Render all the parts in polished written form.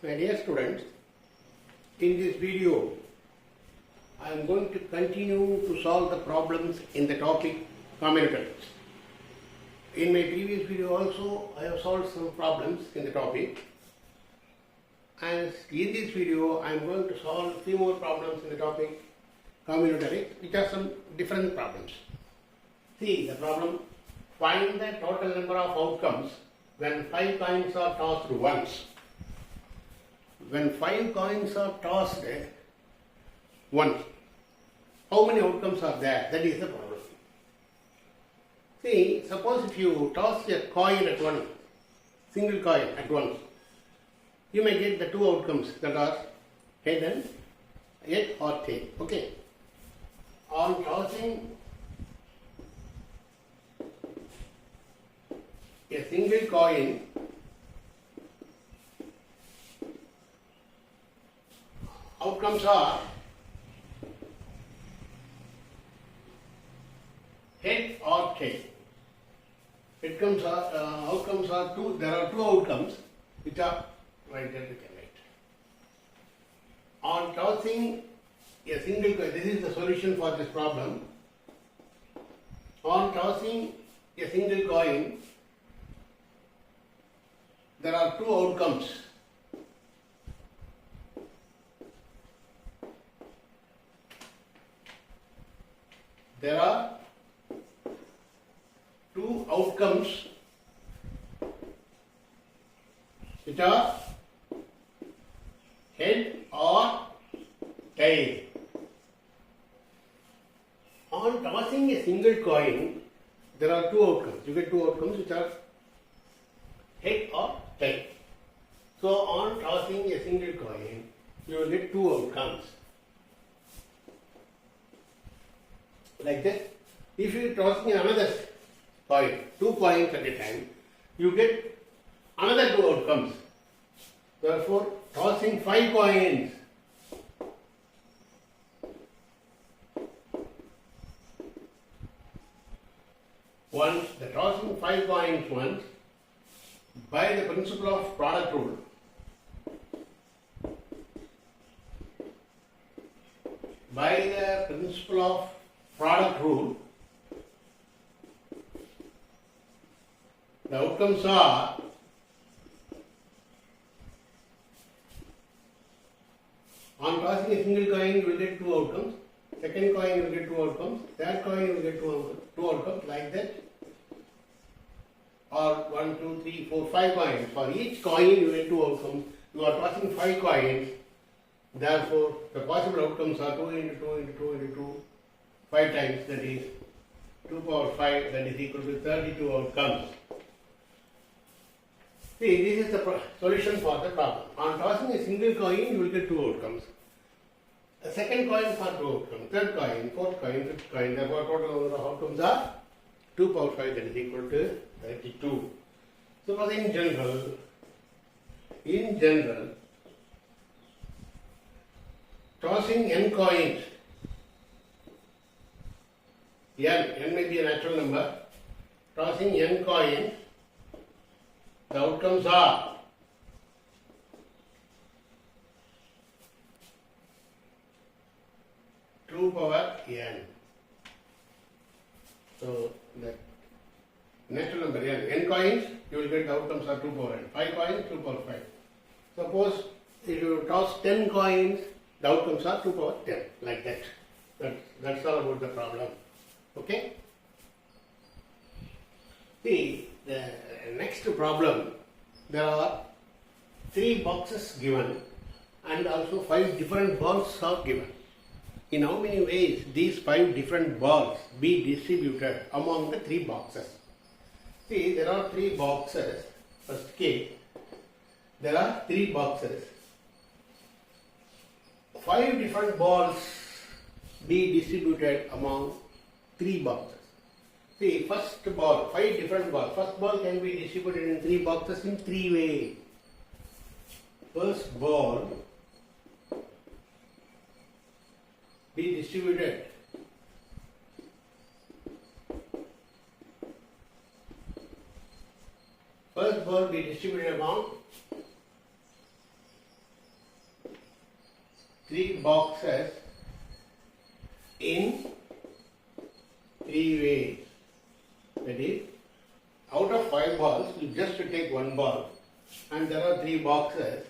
My dear students, in this video I am going to continue to solve the problems in the topic Combinatorics. In my previous video also I have solved some problems in the topic, and in this video I am going to solve 3 more problems in the topic Combinatorics, which are some different problems. See the problem: find the total number of outcomes when 5 coins are tossed once. When 5 coins are tossed once, how many outcomes are there? That is the problem. See, suppose if you toss a coin at once, single coin at once, you may get the 2 outcomes that are head or tail. Okay. On tossing a single coin, outcomes are head or tail. Outcomes are 2. There are 2 outcomes which are right there. On tossing a single coin, this is the solution for this problem. On tossing a single coin, there are 2 outcomes. There are 2 outcomes which are head or tail. On tossing a single coin, there are 2 outcomes. You get 2 outcomes which are head or tail. So on tossing a single coin, you will get 2 outcomes. Like that. If you are tossing another coin, 2 coins at a time, you get another 2 outcomes. Therefore, tossing 5 coins, once the tossing 5 coins once, by the principle of product rule, the outcomes are on tossing a single coin you will get 2 outcomes, second coin you will get 2 outcomes, third coin you will get 2 outcomes, like that. Or 1, 2, 3, 4, 5 coins. For each coin you get 2 outcomes. You are tossing 5 coins. Therefore, the possible outcomes are 2 into 2 into 2 into 2, 5 times, that is 2 power 5, that is equal to 32 outcomes. See, this is the solution for the problem. On tossing a single coin, you will get 2 outcomes. The second coin for 2 outcomes, third coin, fourth coin, fifth coin. Therefore, total number of outcomes are 2 power 5, that is equal to 32. So, in general, tossing n coins, n may be a natural number, tossing n coins, the outcomes are two power n. So, the natural number n coins, you will get the outcomes are 2 power n. 5 coins, 2 power 5. Suppose if you toss 10 coins, the outcomes are 2 power 10, like that. That's all about the problem. Okay? See, the next problem, there are 3 boxes given and also 5 different balls are given. In how many ways these 5 different balls be distributed among the 3 boxes? See, there are 3 boxes. First case, there are 3 boxes. 5 different balls be distributed among 3 boxes. See, first ball, 5 different balls. First ball can be distributed in 3 boxes in 3 ways. First ball be distributed first ball be distributed among 3 boxes in 3 ways. That is, out of 5 balls, you just take 1 ball, and there are 3 boxes.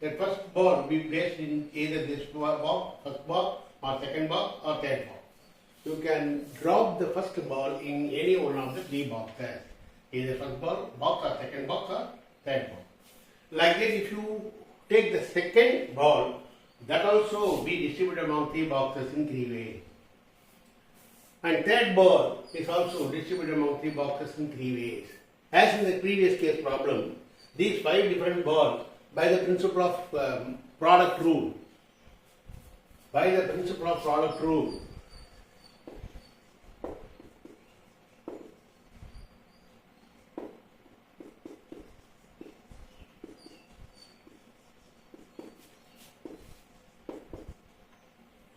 The first ball will be placed in either this box, first box, or second box, or third box. You can drop the first ball in any one of the 3 boxes, either first box or second box or third box. Like that, if you take the second ball, that also be distributed among 3 boxes in 3 ways. And third ball is also distributed among 3 boxes in 3 ways. As in the previous case problem, these 5 different balls, by the principle of product rule,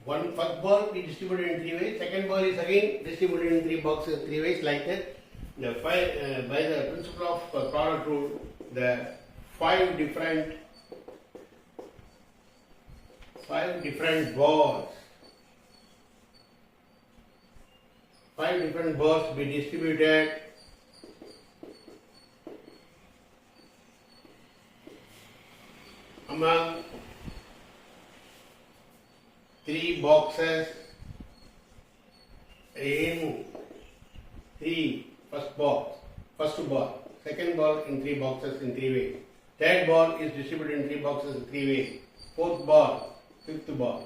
one first ball be distributed in 3 ways, second ball is again distributed in 3 boxes, 3 ways, like that. By the principle of product rule, the 5 different balls be distributed among 3 boxes in 3 first ball, second ball in 3 boxes in 3 ways. Third ball is distributed in 3 boxes in 3 ways. Fourth ball, fifth ball.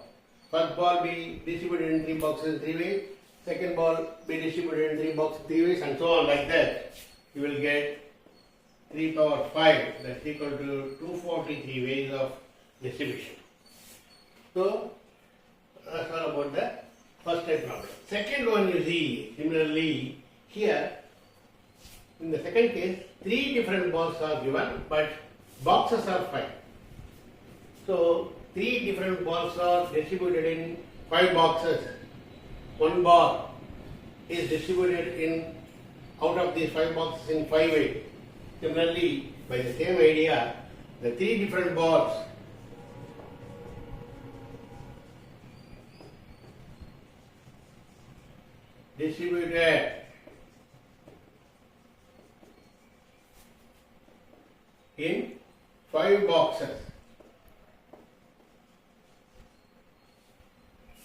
First ball be distributed in 3 boxes in 3 ways. Second ball be distributed in 3 boxes in 3 ways, and so on, like that. You will get 3 power 5, that's equal to 243 ways of distribution. So, that's all about the first type problem. Second one, you see, similarly, here, in the second case, 3 different balls are given, but boxes are 5. So, 3 different balls are distributed in 5 boxes. 1 ball is distributed in out of these 5 boxes in 5 ways. Similarly, by the same idea, the 3 different balls distributed in 5 boxes.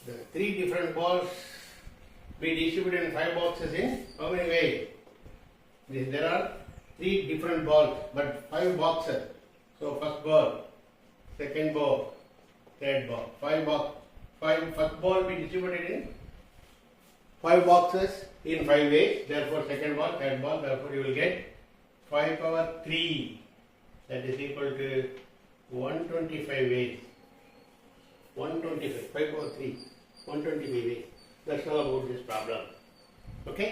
The 3 different balls be distributed in 5 boxes in how many ways? There are 3 different balls, but 5 boxes. So first ball, second ball, third ball. 5 first ball be distributed in 5 boxes in 5 ways. Therefore, second ball, third ball. Therefore, you will get 5 power 3. That is equal to 125 ways. 125, 5 power 3, 125 ways. That's all about this problem. Okay?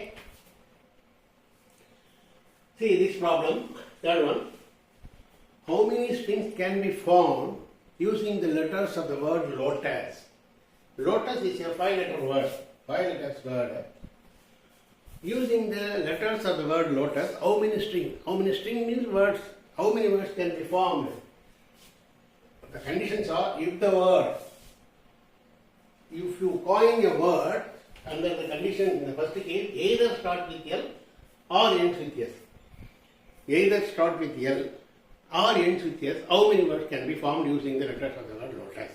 See this problem, third one. How many strings can be formed using the letters of the word lotus? Lotus is a 5-letter word. 5 letters word. Using the letters of the word lotus, how many strings? How many string means words? How many words can be formed? The conditions are, if you coin a word under the condition in the first case, either start with L or ends with S. Either start with L or ends with S, how many words can be formed using the letters of the word lotus?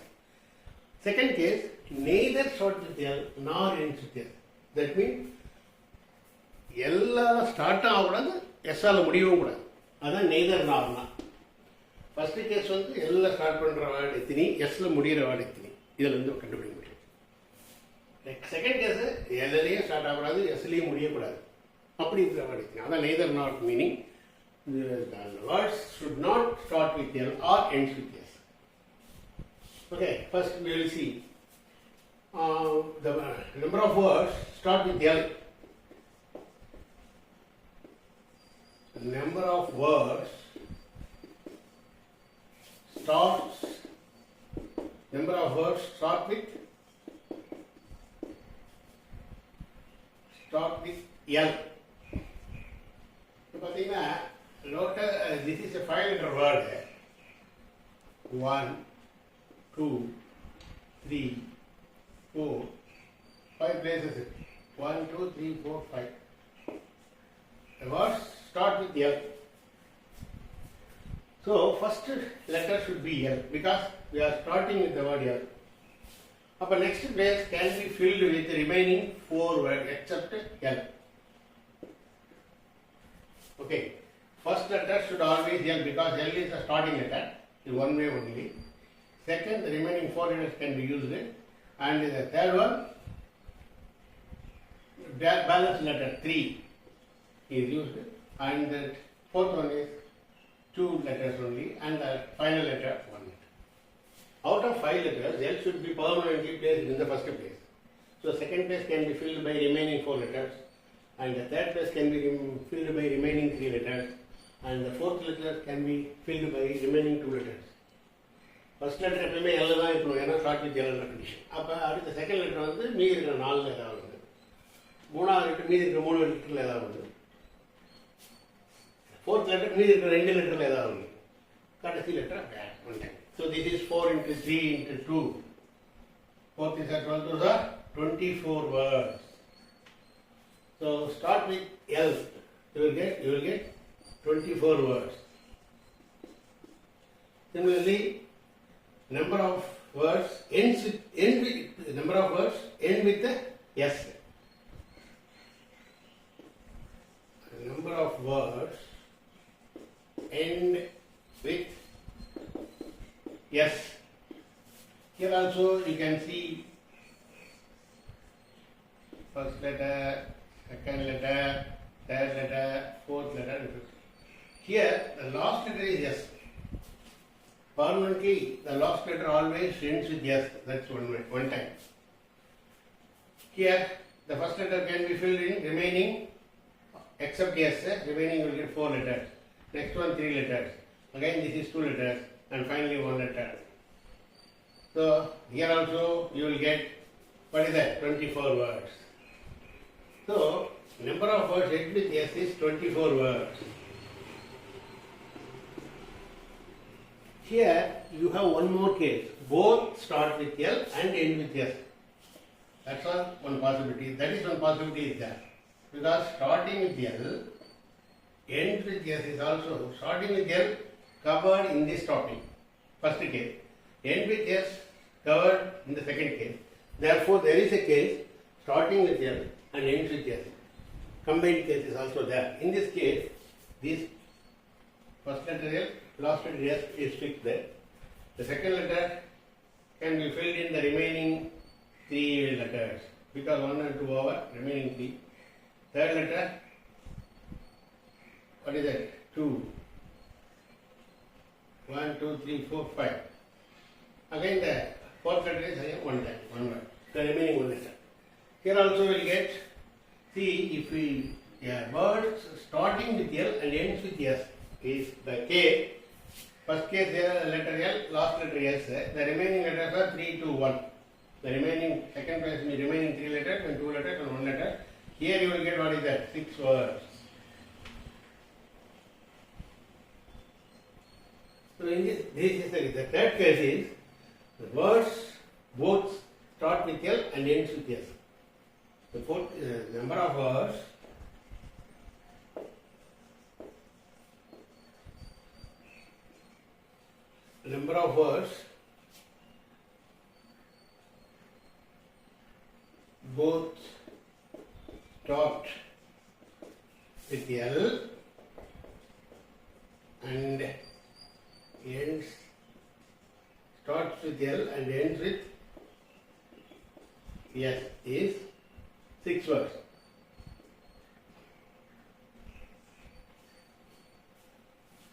Second case, neither start with L nor ends with S. That means, L start ஆகக்கூடாது, S ஆல முடியவும் கூடாது. அதான் neither nor. First case வந்து L start பண்ற word எத்தனை, S ல முடிகிற word எத்தனை, இதுல இருந்து கண்டுபிடிக்க முடியும். செகண்ட் கேஸ் L-லயும் ஸ்டார்ட் ஆகக்கூடாது, S-லயும் முடியக்கூடாது. அப்படி இருக்கிற வேர்ட் எத்தனை, அதான் neither nor meaning. The words should not start with L or ends with S. Okay, first we will see the number of words start with L. Number of words start with L. So, this is a 5-letter word. 1, 2, 3, 4, 5 places. 1, 2, 3, 4, 5. The words start with L. So first letter should be L because we are starting with the word L. Upper next place can be filled with the remaining 4 words except L. Okay. First letter should always L because L is a starting letter in one way only. Second, the remaining 4 letters can be used. And the third one, balance letter 3 is used. And the fourth one is 2 letters only. And the final letter 1 letter. Out of 5 letters, L should be permanently placed in the first place. So second place can be filled by remaining 4 letters. And the third place can be filled by remaining 3 letters. And the fourth letter can be filled by remaining 2 letters. First letter எப்பவுமே L தான் இருக்கணும் ஏன்னா start with L condition. அப்போ அடுத்த second letter வந்து மீதி இருக்கிற 4 ஏதாவது வந்து மூணாவது லெட்டர் மீதி இருக்கிற 3 லெட்டரில் ஏதாவது வந்து ஃபோர்த் லெட்டர் மீதி இருக்கிற 2 லெட்டரில் ஏதாவது வந்து கடைசி letter one time. So this is 4 into 3 into 2. 4 is 12, those are 24 words. So start with L. You will get 24 words. Similarly, number of words end with the S. Number of words end with S. Here also you can see first letter, second letter, third letter, fourth letter. Here the last letter is S. Permanently, the last letter always ends with S. That's one time. Here, the first letter can be filled in remaining, except S, remaining will get 4 letters. Next one 3 letters. Again this is 2 letters and finally 1 letter. So, here also you will get, what is that? 24 words. So, number of words end with S is 24 words. Here you have one more case. Both start with L and end with S. That's all one possibility. That is one possibility is there. Because starting with L, end with S is also starting with L covered in this topic. First case. End with S covered in the second case. Therefore, there is a case starting with L and ends with S. Combined case is also there. In this case, this first letter L, last letter S is fixed there. The second letter can be filled in the remaining 3 letters because 1 and 2 over remaining 3. Third letter, what is that? 2. 1, 2, 3, 4, 5. Again the fourth letter is again 1 word. The remaining 1 letter. Here also we will get, see if we, words starting with L and ends with S is the case. First case there letter L, last letter S. The remaining letters are 3, 2, 1. The remaining, second place means remaining 3 letters and 2 letters and 1 letter. Here you will get what is that? 6 words. So in this is the third case is the words both start with L and ends with S. The fourth number of words both start with L and ends starts with L and ends with S is 6 words.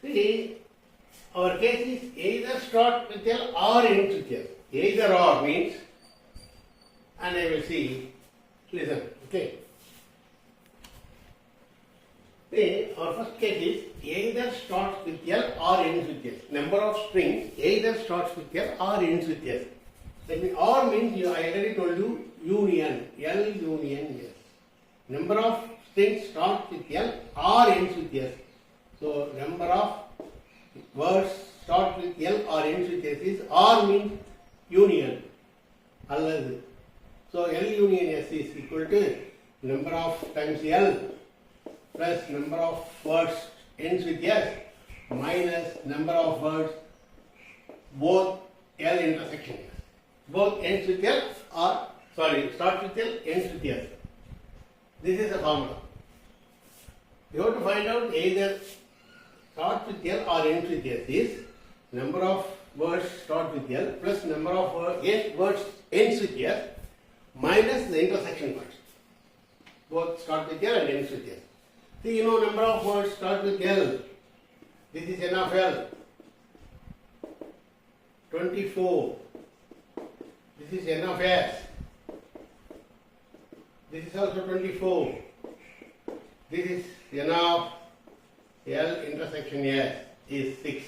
See, our case is either start with L or ends with L. Either or means, and I will see, listen, okay. See, our first case is either starts with L or ends with S. Number of strings either starts with L or ends with S. That means or means I already told you union, L union S. Number of strings starts with L or ends with S. So number of words start with L or ends with S is or means union. Alladu. So L union S is equal to number of times L plus number of words ends with S minus number of words both L intersection S. Both ends with L or starts with L, ends with S. This is the formula. You have to find out either starts with L or ends with S is number of words start with L plus number of words ends with S minus the intersection words. Both start with L and ends with S. See, you know number of words start with L. This is N of L. 24. This is N of S. This is also 24. This is N of L intersection S is 6.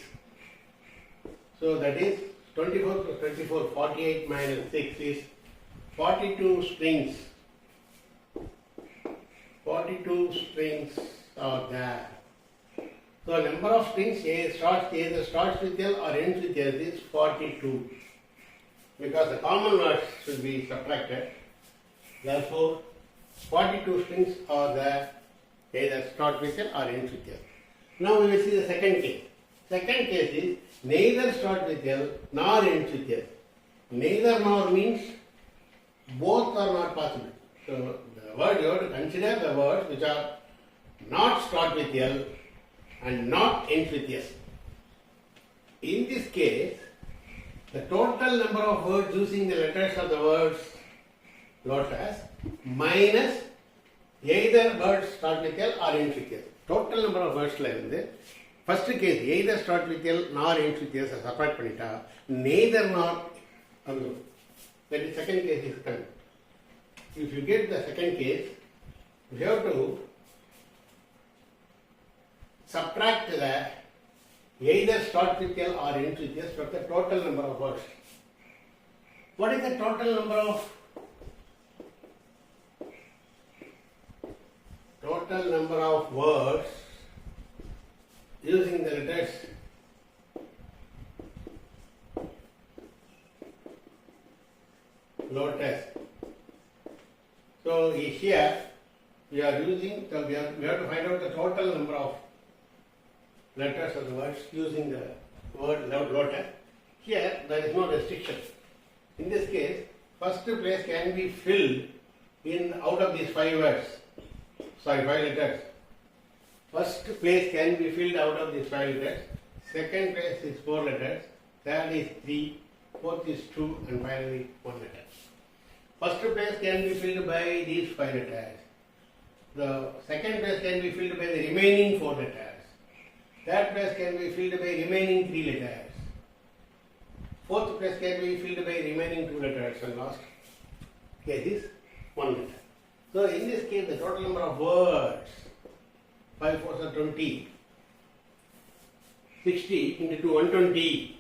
So that is 24 plus 24, 48 minus 6 is 42 strings. 42 strings are there. So number of strings either starts with L or ends with S is 42. Because the common words should be subtracted. Therefore, 42 strings are there, either start with L or ends with L. Now we will see the second case. Second case is neither start with L nor ends with L. Neither nor means both are not possible. So the word you have to consider the words which are not start with L and not ends with S. In this case, the total number of words using the letters of the words lotus minus either words start with L or ends with S. Total number of words like this. First case, either start with L nor ends with S as separate panita, neither nor. That is second case is coming. If you get the second case, you have to subtract the either start with L or ends with S from the total number of words. What is the total number of words using the letters lotus? So here we have to find out the total number of letters of the words using the word lotus. Here there is no restriction. In this case, first place can be filled in out of these 5 words. 5 letters. First place can be filled out of these 5 letters. Second place is 4 letters. Third is 3. Fourth is 2, and finally 1 letter. First place can be filled by these 5 letters. The second place can be filled by the remaining 4 letters. Third place can be filled by remaining 3 letters. Fourth place can be filled by remaining 2 letters, and last case is 1 letter. So in this case, the total number of words, 5 4s are 20, 60 into 2, 120.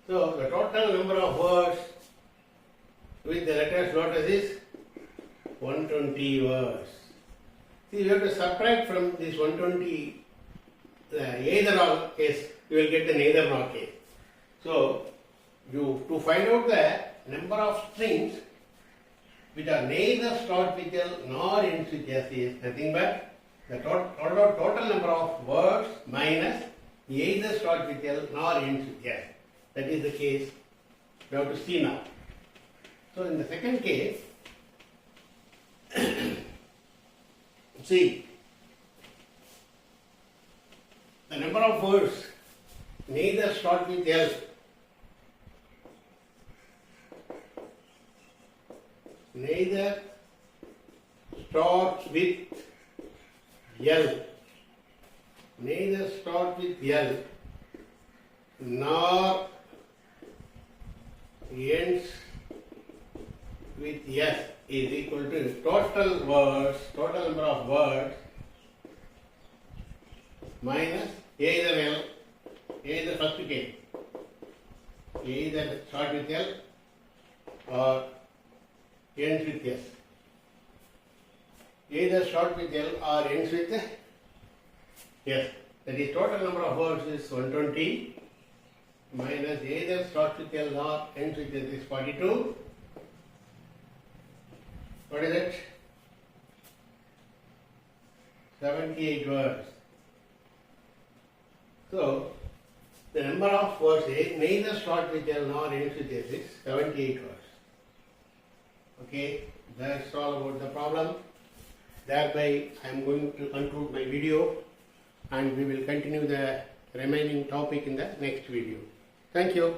So the total number of words with the letters lotus is 120 words. See, you have to subtract from this 120 either or case, you will get the neither nor case. So, to find out the number of strings which are neither start with L nor ends with S is nothing but the total number of words minus either start with L nor ends with S. That is the case we have to see now. So, in the second case, see, the number of words neither start with L nor ends with S is equal to total number of words minus either L, either first case, either start with L or ends with S. Either start with L or ends with S. That is, total number of words is 120 minus either starts with L or ends with S is 42. What is it? 78 words. So, the number of words neither start with L nor ends with S is 78 words. Okay, that's all about the problem. Thereby, I am going to conclude my video and we will continue the remaining topic in the next video. Thank you.